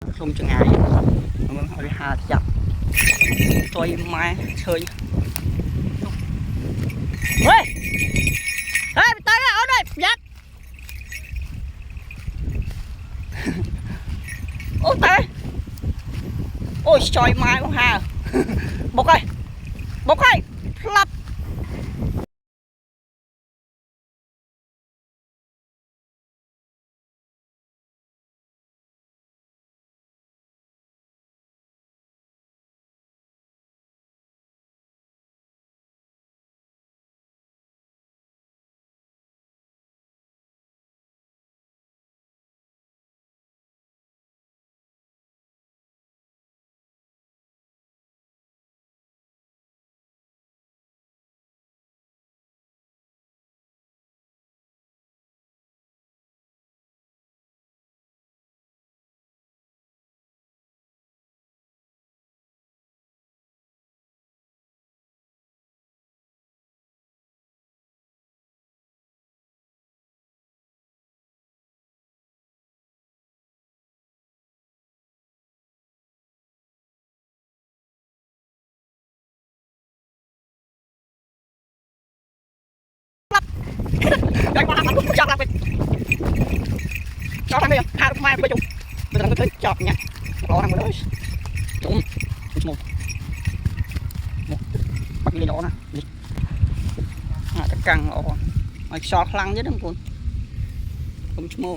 Không chừng ai mà hơi hà chặt tôi mai chơi ơi ê tới ở đây giặt ôi tay ôi trời mai con hà bốc ơi lắp đây qua làm chọc làm cho thằng đây hai mai bây chung bây giờ nó tới chọc nha lo thằng đấy chung một bắt đi đó nè căng ồ mày cho lăng chứ đừng cuốn không mua